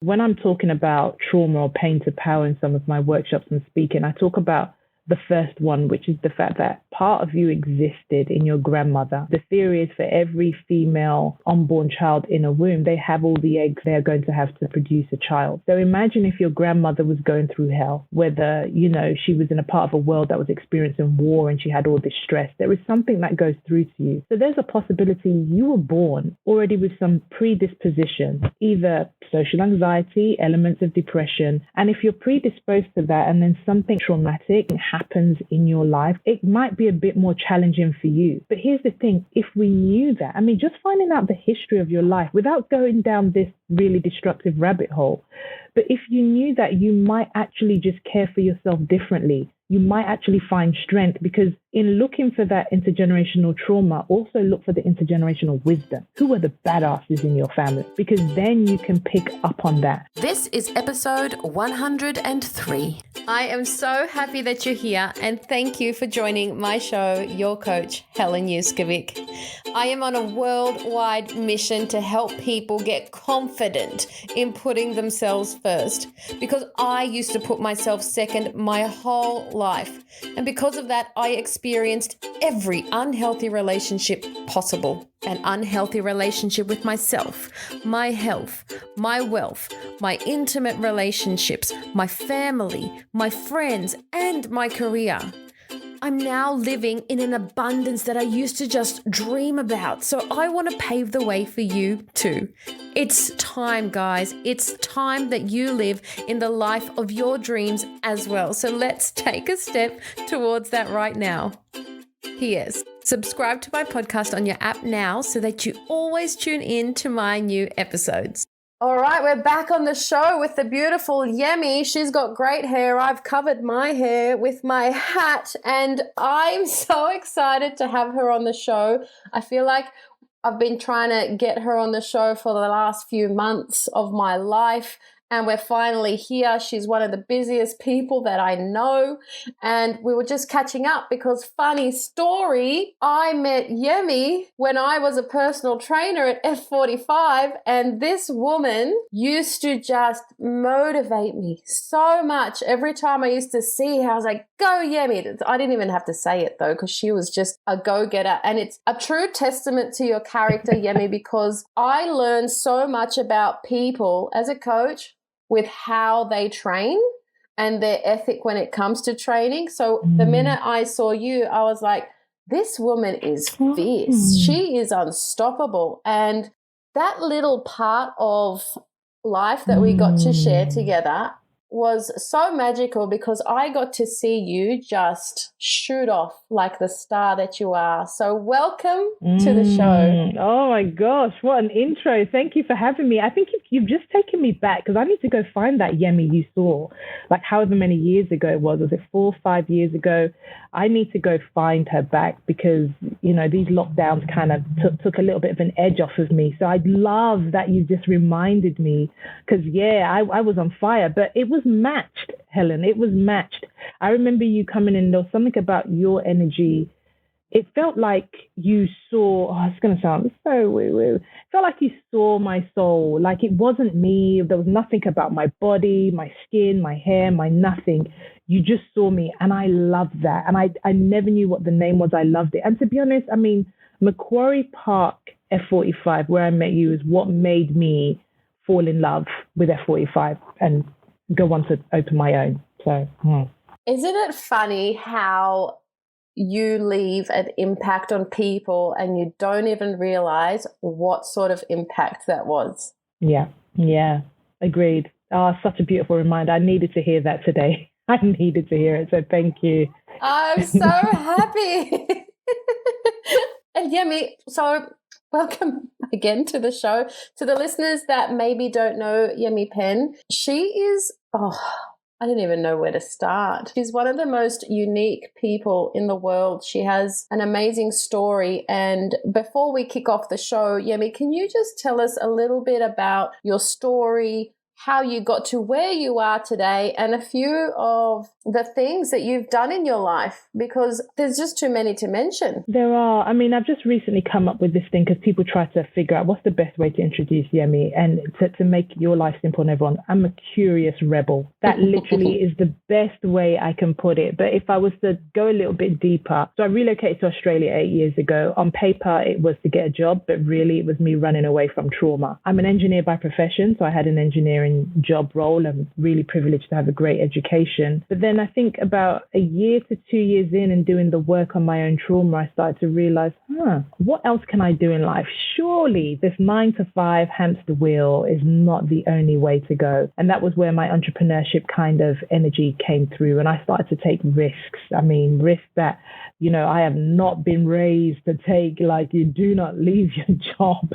When I'm talking about trauma or pain to power in some of my workshops and speaking, I talk about the first one, which is the fact that part of you existed in your grandmother. The theory is for every female unborn child in a womb, they have all the eggs they're going to have to produce a child. So imagine if your grandmother was going through hell, whether, she was in a part of a world that was experiencing war and she had all this stress. There is something that goes through to you. So there's a possibility you were born already with some predisposition, either social anxiety, elements of depression. And if you're predisposed to that and then something traumatic happens in your life, it might be a bit more challenging for you. But here's the thing, if we knew that, just finding out the history of your life without going down this really destructive rabbit hole, but if you knew that, you might actually just care for yourself differently. You might actually find strength, because in looking for that intergenerational trauma, also look for the intergenerational wisdom. Who are the badasses in your family? Because then you can pick up on that. This is episode 103. I am so happy that you're here, and thank you for joining my show, your coach, Helen Yuskovic. I am on a worldwide mission to help people get confident in putting themselves first, because I used to put myself second my whole life. And because of that, I experienced every unhealthy relationship possible. An unhealthy relationship with myself, my health, my wealth, my intimate relationships, my family, my friends, and my career. I'm now living in an abundance that I used to just dream about. So I want to pave the way for you too. It's time, guys. It's time that you live in the life of your dreams as well. So let's take a step towards that right now. P.S. Subscribe to my podcast on your app now so that you always tune in to my new episodes. All right, we're back on the show with the beautiful Yemi. She's got great hair. I've covered my hair with my hat, and I'm so excited to have her on the show. I feel like I've been trying to get her on the show for the last few months of my life, and we're finally here. She's one of the busiest people that I know, and we were just catching up because, funny story, I met Yemi when I was a personal trainer at F45, and this woman used to just motivate me so much. Every time I used to see her, I was like, go Yemi. I didn't even have to say it though, because she was just a go-getter, and it's a true testament to your character, Yemi, because I learned so much about people as a coach with how they train and their ethic when it comes to training. So the minute I saw you, I was like, this woman is fierce. She is unstoppable. And that little part of life that we got to share together was so magical, because I got to see you just shoot off like the star that you are. So welcome to the show. Oh my gosh, what an intro. Thank you for having me. I think you've just taken me back, because I need to go find that Yemi you saw, like however many years ago it was it 4 or 5 years ago? I need to go find her back, because, these lockdowns kind of took a little bit of an edge off of me. So I love that you just reminded me, because, I was on fire, but it was matched, Helen. It was matched. I remember you coming in, there was something about your energy. It felt like you saw, it's going to sound so woo-woo. It felt like you saw my soul. Like it wasn't me. There was nothing about my body, my skin, my hair, my nothing. You just saw me, and I loved that. And I never knew what the name was. I loved it. And to be honest, Macquarie Park F45, where I met you, is what made me fall in love with F45 and go on to open my own. So, Isn't it funny how you leave an impact on people and you don't even realize what sort of impact that was? Yeah, agreed. Oh, such a beautiful reminder. I needed to hear that today. I needed to hear it, so thank you. I'm so happy. And Yemi, so welcome again to the show. To the listeners that maybe don't know Yemi Penn, she is, I don't even know where to start. She's one of the most unique people in the world. She has an amazing story. And before we kick off the show, Yemi, can you just tell us a little bit about your story, how you got to where you are today and a few of the things that you've done in your life, because there's just too many to mention. There are. I mean, I've just recently come up with this thing because people try to figure out what's the best way to introduce Yemi and to make your life simple on everyone. I'm a curious rebel. That literally is the best way I can put it. But if I was to go a little bit deeper, so I relocated to Australia 8 years ago. On paper, it was to get a job, but really it was me running away from trauma. I'm an engineer by profession, so I had an engineering job role. I'm really privileged to have a great education. But then I think about a year to 2 years in and doing the work on my own trauma, I started to realize, what else can I do in life? Surely this 9 to 5 hamster wheel is not the only way to go. And that was where my entrepreneurship kind of energy came through. And I started to take risks. I mean, risks that, I have not been raised to take. Like, you do not leave your job.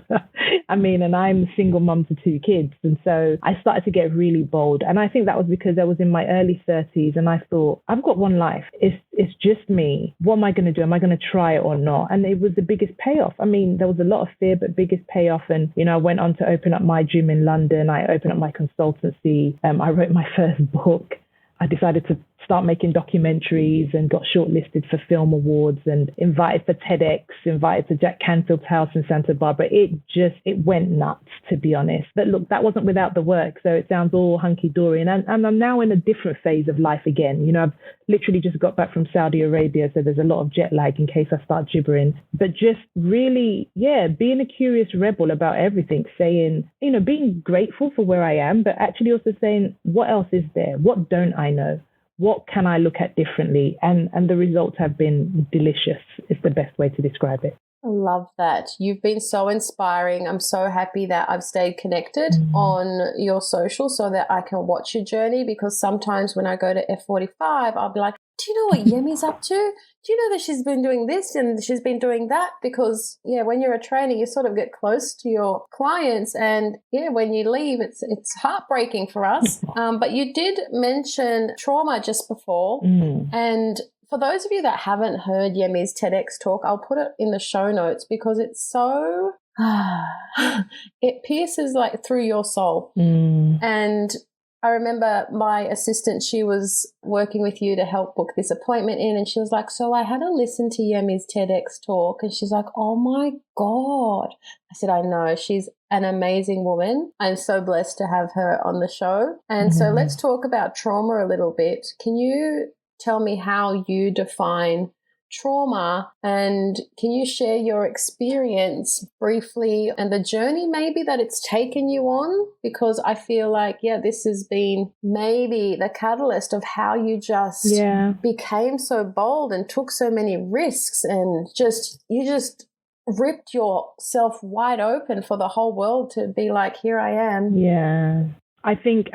I mean, and I'm a single mum to 2 kids. And so I started to get really bold. And I think that was because I was in my early 30s and I thought, I've got one life. It's just me. What am I going to do? Am I going to try it or not? And it was the biggest payoff. I mean, there was a lot of fear, but biggest payoff. And, I went on to open up my gym in London. I opened up my consultancy. I wrote my first book. I decided to start making documentaries and got shortlisted for film awards and invited for TEDx, invited to Jack Canfield's house in Santa Barbara. It went nuts, to be honest. But look, that wasn't without the work. So it sounds all hunky-dory. And I'm now in a different phase of life again. I've literally just got back from Saudi Arabia. So there's a lot of jet lag in case I start gibbering. But just really, being a curious rebel about everything, saying, being grateful for where I am, but actually also saying, what else is there? What don't I know? What can I look at differently? And the results have been delicious, is the best way to describe it. I love that. You've been so inspiring. I'm so happy that I've stayed connected on your social so that I can watch your journey, because sometimes when I go to F45, I'll be like, do you know what Yemi's up to? Do you know that she's been doing this and she's been doing that? Because, when you're a trainer, you sort of get close to your clients, and, when you leave, it's heartbreaking for us. But you did mention trauma just before, and for those of you that haven't heard Yemi's TEDx talk, I'll put it in the show notes because it's so, it pierces like through your soul. And I remember my assistant, she was working with you to help book this appointment in, and she was like, so I had to listen to Yemi's TEDx talk, and she's like, oh my God. I said, I know, she's an amazing woman. I'm so blessed to have her on the show. And so let's talk about trauma a little bit. Can you tell me how you define trauma, and can you share your experience briefly and the journey maybe that it's taken you on? Because I feel like, this has been maybe the catalyst of how you just became so bold and took so many risks, and you just ripped yourself wide open for the whole world to be like, here I am. Yeah. I think,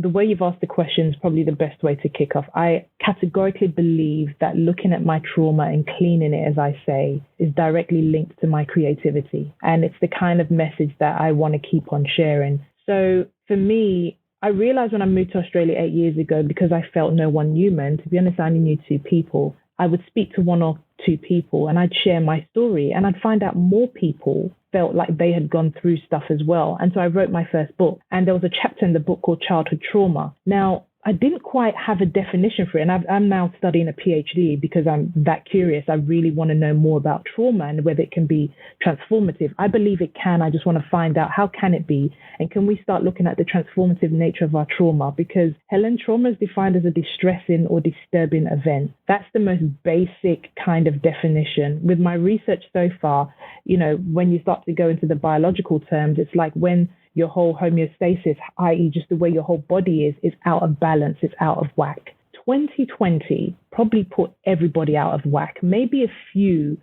the way you've asked the question is probably the best way to kick off. I categorically believe that looking at my trauma and cleaning it, as I say, is directly linked to my creativity. And it's the kind of message that I want to keep on sharing. So for me, I realized when I moved to Australia 8 years ago, because I felt no one knew men, to be honest, I only knew 2 people. I would speak to 1 or 2 people and I'd share my story, and I'd find out more people felt like they had gone through stuff as well. And so I wrote my first book, and there was a chapter in the book called Childhood Trauma. Now, I didn't quite have a definition for it, and I'm now studying a PhD because I'm that curious. I really want to know more about trauma and whether it can be transformative. I believe it can. I just want to find out, how can it be? And can we start looking at the transformative nature of our trauma? Because, Helen, trauma is defined as a distressing or disturbing event. That's the most basic kind of definition. With my research so far, when you start to go into the biological terms, it's like when your whole homeostasis, i.e. just the way your whole body is out of balance, it's out of whack. 2020 probably put everybody out of whack. Maybe a few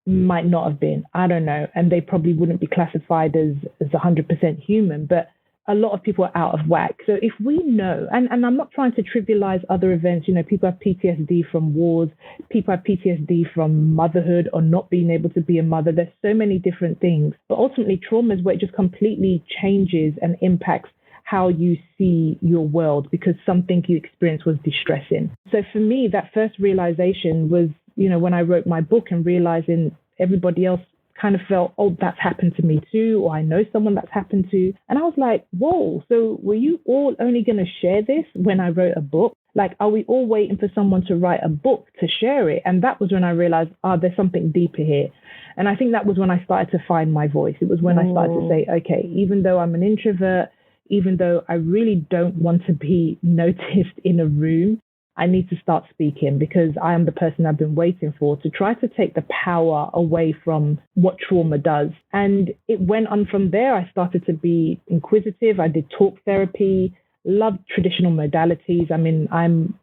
might not have been, I don't know, and they probably wouldn't be classified as 100% human, but a lot of people are out of whack. So if we know, and I'm not trying to trivialize other events, people have PTSD from wars, people have PTSD from motherhood or not being able to be a mother. There's so many different things. But ultimately, trauma is where it just completely changes and impacts how you see your world because something you experienced was distressing. So for me, that first realization was, when I wrote my book and realizing everybody else kind of felt, oh, that's happened to me too, or I know someone that's happened to. And I was like, whoa, so were you all only going to share this when I wrote a book? Like, are we all waiting for someone to write a book to share it? And that was when I realized, there's something deeper here. And I think that was when I started to find my voice. It was when I started to say, okay, even though I'm an introvert, even though I really don't want to be noticed in a room, I need to start speaking because I am the person I've been waiting for, to try to take the power away from what trauma does. And it went on from there. I started to be inquisitive. I did talk therapy, loved traditional modalities. I mean, I'm,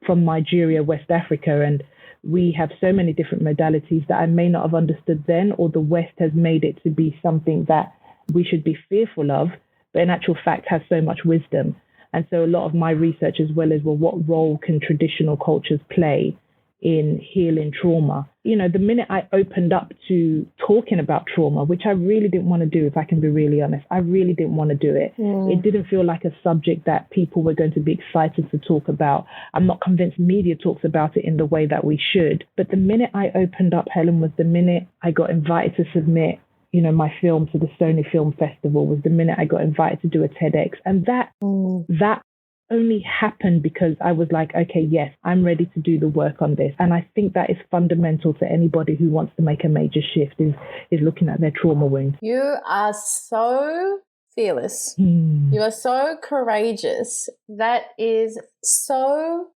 from Nigeria, West Africa, and we have so many different modalities that I may not have understood then, or the West has made it to be something that we should be fearful of, but in actual fact has so much wisdom. And so a lot of my research as well is, what role can traditional cultures play in healing trauma? The minute I opened up to talking about trauma, which I really didn't want to do, if I can be really honest, I really didn't want to do it. It didn't feel like a subject that people were going to be excited to talk about. I'm not convinced media talks about it in the way that we should. But the minute I opened up, Helen, was the minute I got invited to submit my film to the Sony Film Festival, was the minute I got invited to do a TEDx. And that only happened because I was like, okay, yes, I'm ready to do the work on this. And I think that is fundamental to anybody who wants to make a major shift, is looking at their trauma wound. You are so fearless. You are so courageous. That is so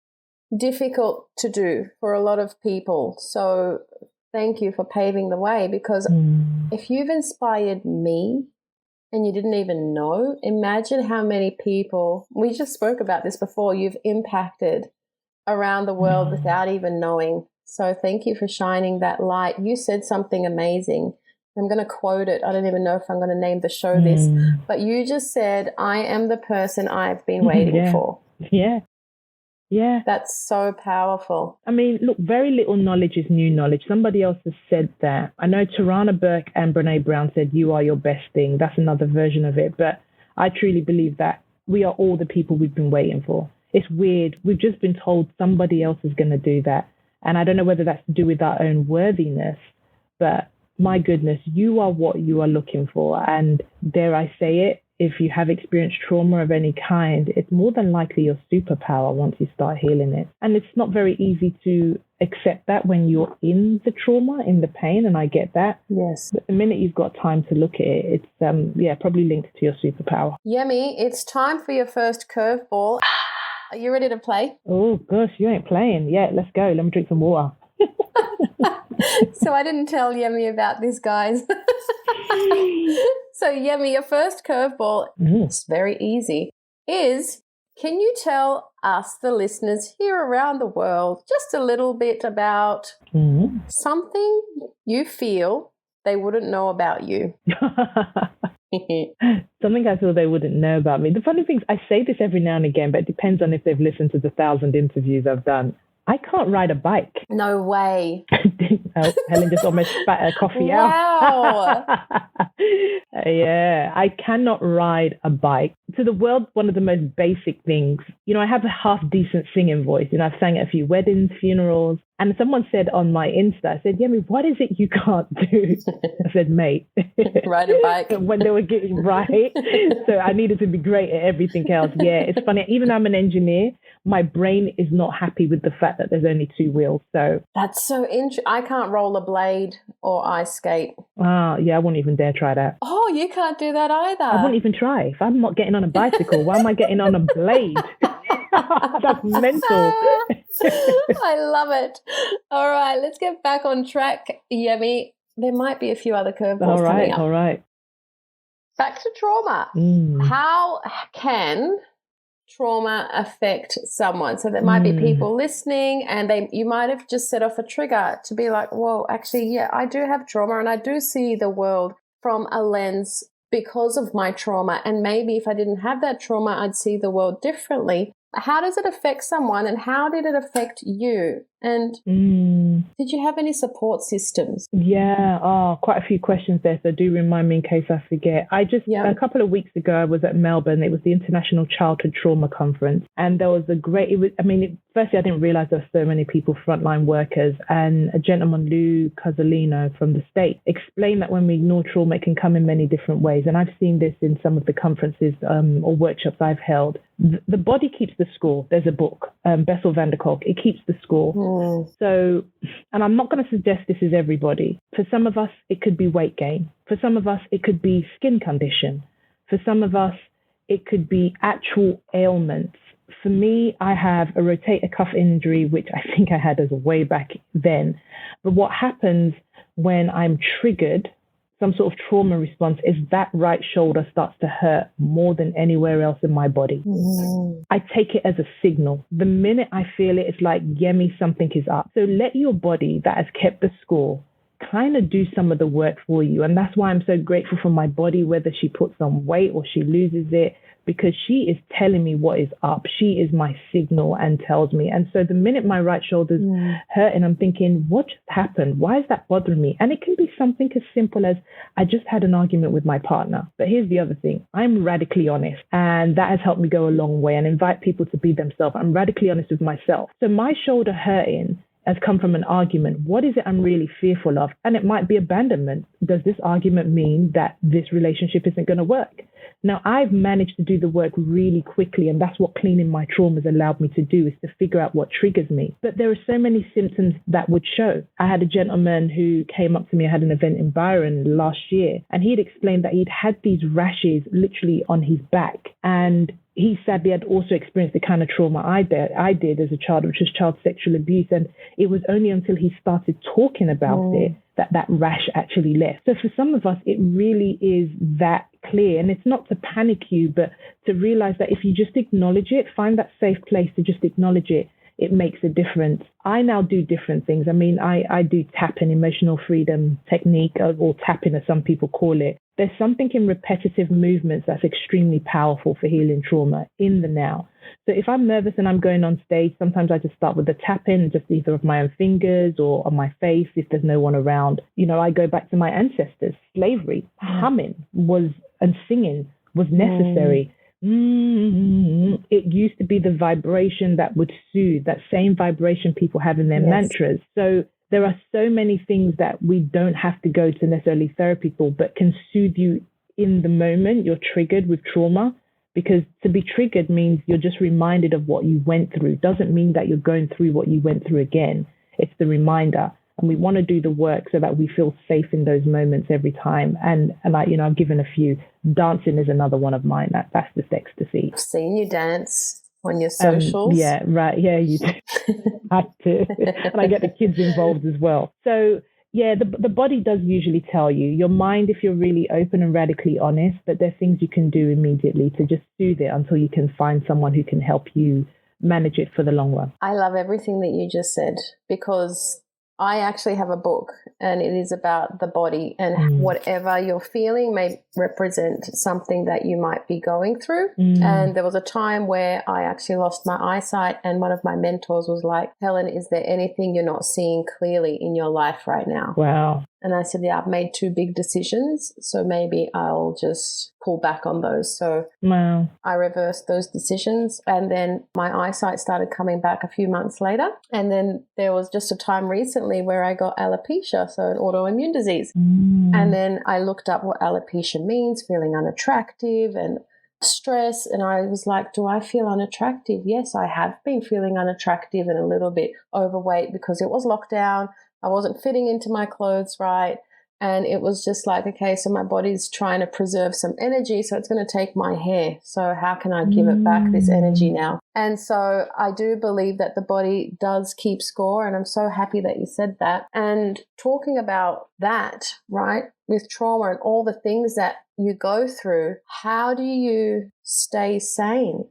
difficult to do for a lot of people. So thank you for paving the way, because if you've inspired me and you didn't even know, imagine how many people, we just spoke about this before, you've impacted around the world without even knowing. So thank you for shining that light. You said something amazing. I'm going to quote it. I don't even know if I'm going to name the show this, but you just said, I am the person I've been waiting for. Yeah. That's so powerful. I mean, look, very little knowledge is new knowledge. Somebody else has said that. I know Tarana Burke and Brene Brown said, you are your best thing. That's another version of it. But I truly believe that we are all the people we've been waiting for. It's weird. We've just been told somebody else is going to do that. And I don't know whether that's to do with our own worthiness, but my goodness, you are what you are looking for. And dare I say it, if you have experienced trauma of any kind, it's more than likely your superpower once you start healing it. And it's not very easy to accept that when you're in the trauma, in the pain, and I get that. Yes. But the minute you've got time to look at it, it's probably linked to your superpower. Yemi, it's time for your first curveball. Are you ready to play? Oh, gosh, you ain't playing. Yeah, let's go. Let me drink some water. So I didn't tell Yemi about this, guys. So Yemi, your first curveball, it's very easy, is can you tell us, the listeners here around the world, just a little bit about something you feel they wouldn't know about you? Something I feel they wouldn't know about me. The funny thing is, I say this every now and again, but it depends on if they've listened to the 1,000 interviews I've done. I can't ride a bike. No way. Helen just almost spat her coffee out. Wow. Yeah, I cannot ride a bike. To the world, one of the most basic things, I have a half decent singing voice. I've sang at a few weddings, funerals. And someone said on my Insta, I said, Yemi, what is it you can't do? I said, mate. Ride a bike. When they were getting right. So I needed to be great at everything else. Yeah, it's funny. Even though I'm an engineer, my brain is not happy with the fact that there's only two wheels. So that's so interesting. I can't roll a blade or ice skate. Yeah, I wouldn't even dare try that. Oh, you can't do that either. I wouldn't even try. If I'm not getting on a bicycle, why am I getting on a blade? That's mental. I love it. All right, let's get back on track, Yemi. There might be a few other curveballs coming up. All right. Back to trauma. How can trauma affect someone? So there might be people listening and you might have just set off a trigger to be like, whoa, actually, yeah, I do have trauma and I do see the world from a lens because of my trauma. And maybe if I didn't have that trauma, I'd see the world differently. How does it affect someone and how did it affect you? And did you have any support systems? Yeah, quite a few questions there, so do remind me in case I forget. A couple of weeks ago, I was at Melbourne. It was the International Childhood Trauma Conference, and there was firstly, I didn't realize there were so many people, frontline workers, and a gentleman, Lou Cozzolino from the States, explained that when we ignore trauma, it can come in many different ways, and I've seen this in some of the conferences or workshops I've held. The body keeps the score. There's a book, Bessel van der Kolk. It keeps the score. So, and I'm not going to suggest this is everybody. For some of us, it could be weight gain. For some of us, it could be skin condition. For some of us, it could be actual ailments. For me, I have a rotator cuff injury, which I think I had as way back then. But what happens when I'm triggered, some sort of trauma response, is that right shoulder starts to hurt more than anywhere else in my body. I take it as a signal. The minute I feel it, it's like, Yemi, something is up. So let your body that has kept the score kind of do some of the work for you. And that's why I'm so grateful for my body, whether she puts on weight or she loses it, because she is telling me what is up. She is my signal and tells me. And so the minute my right shoulder's hurting, I'm thinking, what just happened? Why is that bothering me? And it can be something as simple as, I just had an argument with my partner. But here's the other thing. I'm radically honest. And that has helped me go a long way and invite people to be themselves. I'm radically honest with myself. So my shoulder hurting has come from an argument. What is it I'm really fearful of? And it might be abandonment. Does this argument mean that this relationship isn't going to work? Now, I've managed to do the work really quickly, and that's what cleaning my traumas allowed me to do, is to figure out what triggers me. But there are so many symptoms that would show. I had a gentleman who came up to me. I had an event in Byron last year, and he'd explained that he'd had these rashes literally on his back. And he sadly had also experienced the kind of trauma I did as a child, which was child sexual abuse. And it was only until he started talking about it that rash actually left. So for some of us, it really is that clear. And it's not to panic you, but to realize that if you just acknowledge it, find that safe place to just acknowledge it, it makes a difference. I now do different things. I mean, I do tapping, emotional freedom technique, or tapping as some people call it. There's something in repetitive movements that's extremely powerful for healing trauma in the now. So if I'm nervous and I'm going on stage, sometimes I just start with the tapping, just either of my own fingers or on my face if there's no one around. You know, I go back to my ancestors. Slavery, humming and singing was necessary. It used to be the vibration that would soothe, that same vibration people have in their mantras. So there are so many things that we don't have to go to necessarily therapy for, but can soothe you in the moment you're triggered with trauma. Because to be triggered means you're just reminded of what you went through. It doesn't mean that you're going through what you went through again. It's the reminder. And we want to do the work so that we feel safe in those moments every time. And I've given a few. Dancing is another one of mine. That's just ecstasy. I've seen you dance on your socials. Yeah, right. Yeah, you do. I have to. And I get the kids involved as well. So yeah, the body does usually tell you. Your mind, if you're really open and radically honest, that there are things you can do immediately to just soothe it until you can find someone who can help you manage it for the long run. I love everything that you just said, because I actually have a book, and it is about the body, and whatever you're feeling may represent something that you might be going through. And there was a time where I actually lost my eyesight, and one of my mentors was like, Helen, is there anything you're not seeing clearly in your life right now? Wow. And I said, yeah, I've made 2 big decisions, so maybe I'll just pull back on those. So I reversed those decisions, and then my eyesight started coming back a few months later. And then there was just a time recently where I got alopecia, so an autoimmune disease. And then I looked up what alopecia means, feeling unattractive and stress. And I was like, do I feel unattractive? Yes, I have been feeling unattractive and a little bit overweight because it was lockdown. I wasn't fitting into my clothes right. And it was just like, okay, so my body's trying to preserve some energy, so it's going to take my hair. So how can I give it back, this energy now? And so I do believe that the body does keep score, and I'm so happy that you said that. And talking about that, right, with trauma and all the things that you go through, how do you stay sane?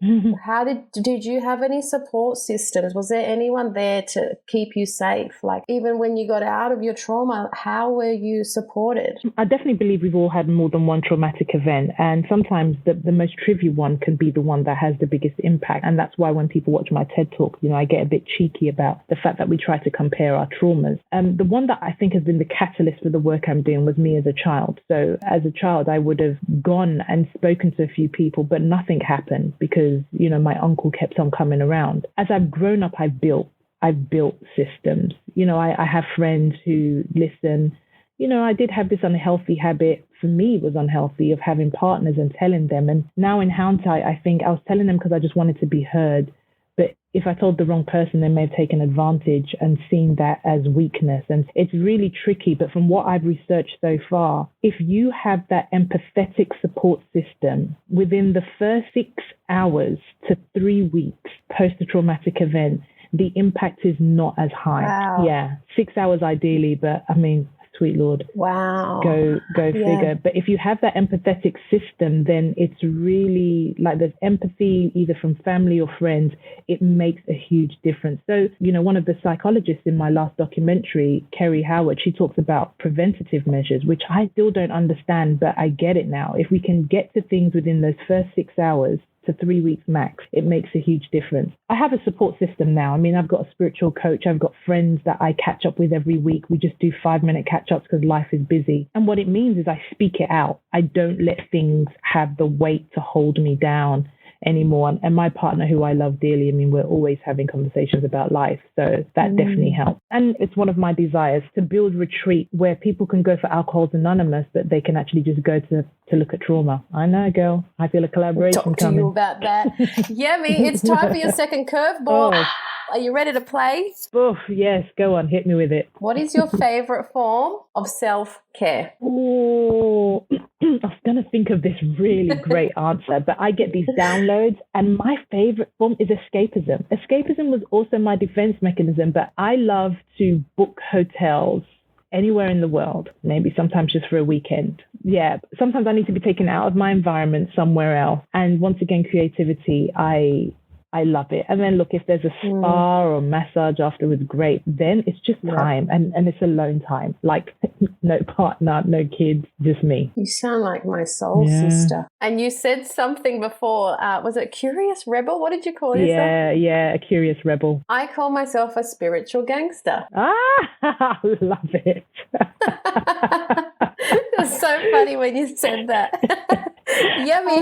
How did you have any support systems? Was there anyone there to keep you safe? Like, even when you got out of your trauma, how were you supported? I definitely believe we've all had more than one traumatic event, and sometimes the most trivial one can be the one that has the biggest impact. And that's why when people watch my TED Talk, I get a bit cheeky about the fact that we try to compare our traumas. The one that I think has been the catalyst for the work I'm doing was me as a child. So as a child, I would have gone and spoken to a few people, but nothing happened because, my uncle kept on coming around. As I've grown up, I've built systems. I have friends who listen. I did have this unhealthy habit. For me, it was unhealthy, of having partners and telling them. And now in hindsight, I think I was telling them because I just wanted to be heard. But if I told the wrong person, they may have taken advantage and seen that as weakness. And it's really tricky. But from what I've researched so far, if you have that empathetic support system within the first 6 hours to 3 weeks post a traumatic event, the impact is not as high. Wow. Yeah, 6 hours ideally, but sweet Lord. Wow. Go figure. But if you have that empathetic system, then it's really like there's empathy either from family or friends. It makes a huge difference. So, one of the psychologists in my last documentary, Kerry Howard, she talks about preventative measures, which I still don't understand, but I get it now. If we can get to things within those first 6 hours to 3 weeks max, it makes a huge difference. I have a support system now. I've got a spiritual coach. I've got friends that I catch up with every week. We just do 5-minute catch-ups because life is busy. And what it means is I speak it out. I don't let things have the weight to hold me down anymore. And my partner, who I love dearly, we're always having conversations about life. So that definitely helps. And it's one of my desires to build retreat where people can go for Alcohol's Anonymous, but they can actually just go to look at trauma. I know, girl. I feel a collaboration coming. Talk to you about that. Yemi, it's time for your second curveball. Oh. Are you ready to play? Oh, yes. Go on. Hit me with it. What is your favorite form of self-care? Oh, I was going to think of this really great answer, but I get these downloads, and my favorite form is escapism. Escapism was also my defense mechanism, but I love to book hotels anywhere in the world, maybe sometimes just for a weekend. Yeah, sometimes I need to be taken out of my environment somewhere else. And once again, creativity, I love it. And then look, if there's a spa or massage afterwards, great. Then it's just time and it's alone time. Like no partner, no kids, just me. You sound like my soul sister. And you said something before, was it Curious Rebel? What did you call yourself? Yeah, a curious rebel. I call myself a spiritual gangster. I love it. It was so funny when you said that. Yemi,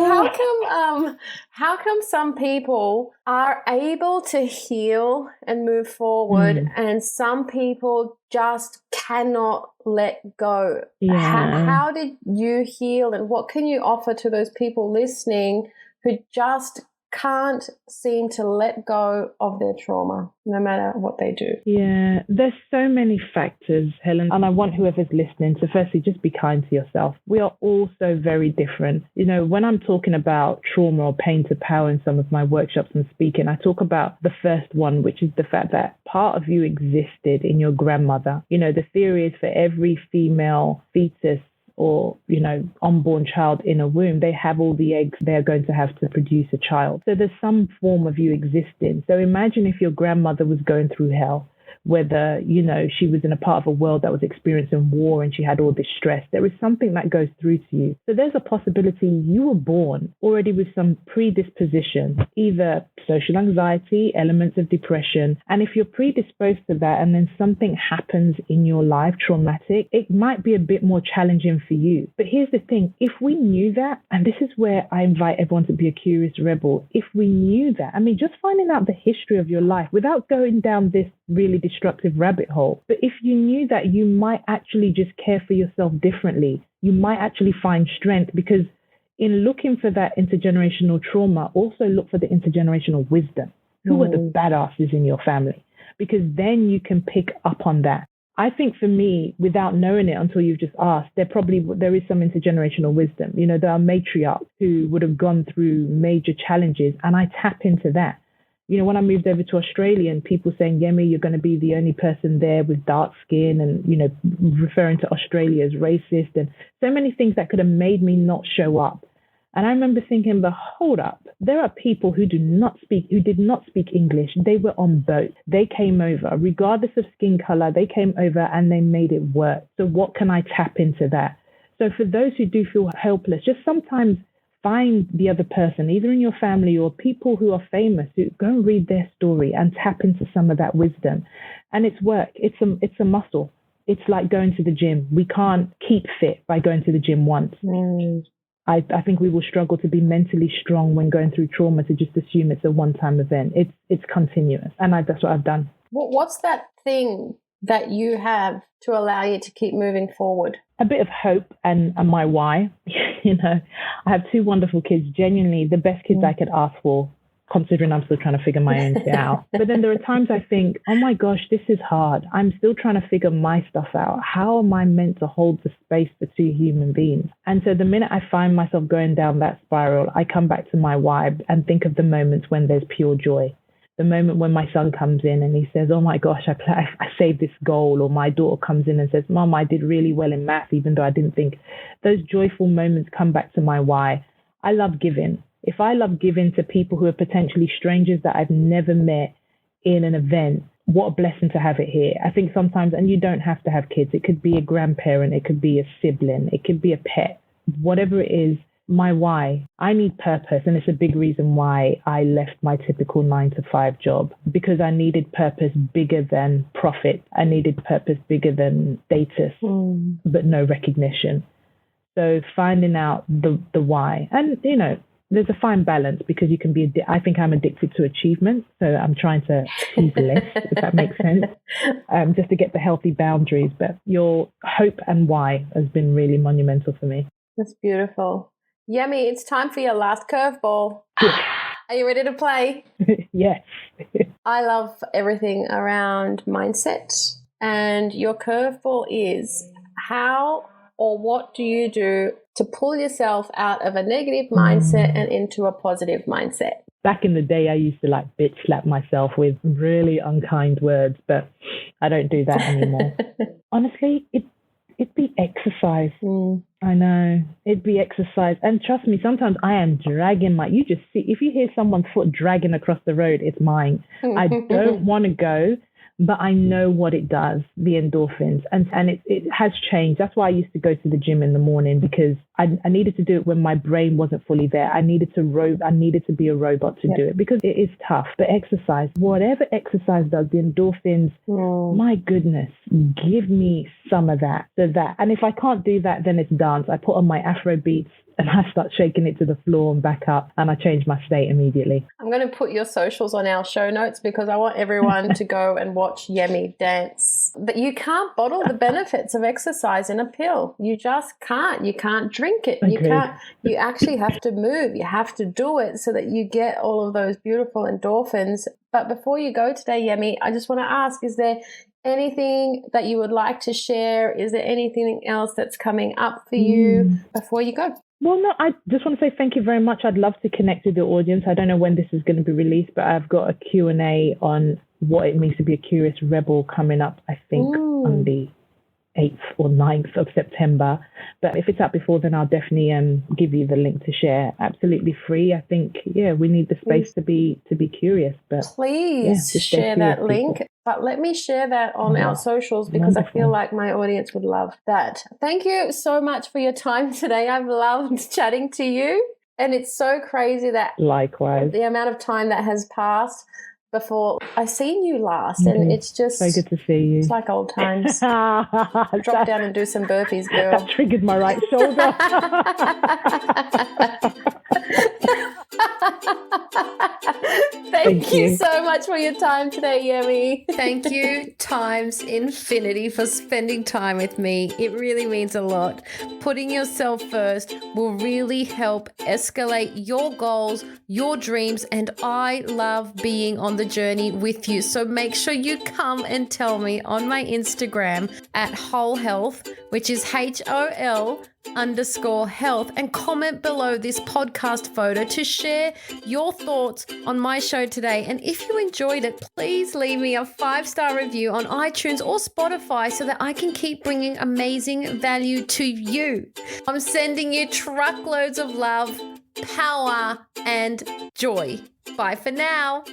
how come some people are able to heal and move forward and some people just cannot let go? Yeah. How did you heal, and what can you offer to those people listening who just can't seem to let go of their trauma, no matter what they do? Yeah, there's so many factors, Helen, and I want whoever's listening to firstly just be kind to yourself. We are all so very different. When I'm talking about trauma or pain to power in some of my workshops and speaking, I talk about the first one, which is the fact that part of you existed in your grandmother. The theory is for every female fetus or, unborn child in a womb, they have all the eggs they're going to have to produce a child. So there's some form of you existing. So imagine if your grandmother was going through hell, whether, she was in a part of a world that was experiencing war and she had all this stress. There is something that goes through to you. So there's a possibility you were born already with some predisposition, either social anxiety, elements of depression. And if you're predisposed to that and then something happens in your life, traumatic, it might be a bit more challenging for you. But here's the thing, if we knew that, and this is where I invite everyone to be a curious rebel, if we knew that, just finding out the history of your life without going down this really destructive rabbit hole. But if you knew that, you might actually just care for yourself differently. You might actually find strength, because in looking for that intergenerational trauma, also look for the intergenerational wisdom. Who are the badasses in your family? Because then you can pick up on that. I think for me, without knowing it until you've just asked, there is some intergenerational wisdom. There are matriarchs who would have gone through major challenges, and I tap into that. when I moved over to Australia and people saying, Yemi, you're going to be the only person there with dark skin and, referring to Australia as racist and so many things that could have made me not show up. And I remember thinking, but hold up, there are people who did not speak English. They were on boats. They came over, regardless of skin color, they came over and they made it work. So what can I tap into that? So for those who do feel helpless, just sometimes find the other person, either in your family or people who are famous, who go and read their story and tap into some of that wisdom. And it's work. It's a muscle. It's like going to the gym. We can't keep fit by going to the gym once. I think we will struggle to be mentally strong when going through trauma to just assume it's a one-time event. It's continuous. And that's what I've done. What's that thing that you have to allow you to keep moving forward? A bit of hope and my why. I have two wonderful kids, genuinely the best kids I could ask for, considering I'm still trying to figure my own shit out. But then there are times I think, oh my gosh, this is hard. I'm still trying to figure my stuff out. How am I meant to hold the space for two human beings? And so the minute I find myself going down that spiral, I come back to my why and think of the moments when there's pure joy. The moment when my son comes in and he says, oh my gosh, I saved this goal, or my daughter comes in and says, Mom, I did really well in math, even though I didn't think. Those joyful moments come back to my why. I love giving. If I love giving to people who are potentially strangers that I've never met in an event, what a blessing to have it here. I think sometimes, and you don't have to have kids, it could be a grandparent, it could be a sibling, it could be a pet, whatever it is. My why, I need purpose. And it's a big reason why I left my typical 9-to-5 job, because I needed purpose bigger than profit. I needed purpose bigger than status, but no recognition. So finding out the why, and there's a fine balance, because you can be, I think I'm addicted to achievement. So I'm trying to choose less, if that makes sense, just to get the healthy boundaries. But your hope and why has been really monumental for me. That's beautiful. Yemi, it's time for your last curveball. Are you ready to play? Yes. I love everything around mindset. And your curveball is, how or what do you do to pull yourself out of a negative mindset and into a positive mindset? Back in the day, I used to bitch slap myself with really unkind words, but I don't do that anymore. Honestly, it'd be exercise. I know. It'd be exercise. And trust me, sometimes I am dragging you just see, if you hear someone's foot dragging across the road, it's mine. I don't want to go, but I know what it does, the endorphins. And it has changed. That's why I used to go to the gym in the morning, because I needed to do it when my brain wasn't fully there. I needed to be a robot to do it, because it is tough. But exercise, whatever exercise does, the endorphins, my goodness, give me some of that. And if I can't do that, then it's dance. I put on my Afro beats and I start shaking it to the floor and back up, and I change my state immediately. I'm going to put your socials on our show notes, because I want everyone to go and watch Yemi dance. But you can't bottle the benefits of exercise in a pill. You just can't. You can't drink it. Agreed. You can't. You actually have to move. You have to do it so that you get all of those beautiful endorphins. But before you go today, Yemi, I just want to ask, is there anything that you would like to share? Is there anything else that's coming up for you before you go? Well, no, I just want to say thank you very much. I'd love to connect with the audience. I don't know when this is going to be released, but I've got a Q&A on what it means to be a curious rebel coming up, I think, on the 8th or 9th of September. But if it's out before, then I'll definitely give you the link to share. Absolutely free. I think, we need the space to be curious. But please share that link. People. But let me share that on our socials, because I feel like my audience would love that. Thank you so much for your time today. I've loved chatting to you. And it's so crazy that likewise the amount of time that has passed before I seen you last, and it's just so good to see you. It's like old times. Drop down and do some burpees, girl. That triggered my right shoulder. Thank you so much for your time today, Yemi. Thank you times infinity for spending time with me. It really means a lot. Putting yourself first will really help escalate your goals, your dreams, and I love being on the journey with you. So make sure you come and tell me on my Instagram at Whole Health, which is HOL _health and comment below this podcast photo to share your thoughts on my show today. And if you enjoyed it, please leave me a 5-star review on iTunes or Spotify so that I can keep bringing amazing value to you. I'm sending you truckloads of love, power, and joy. Bye for now.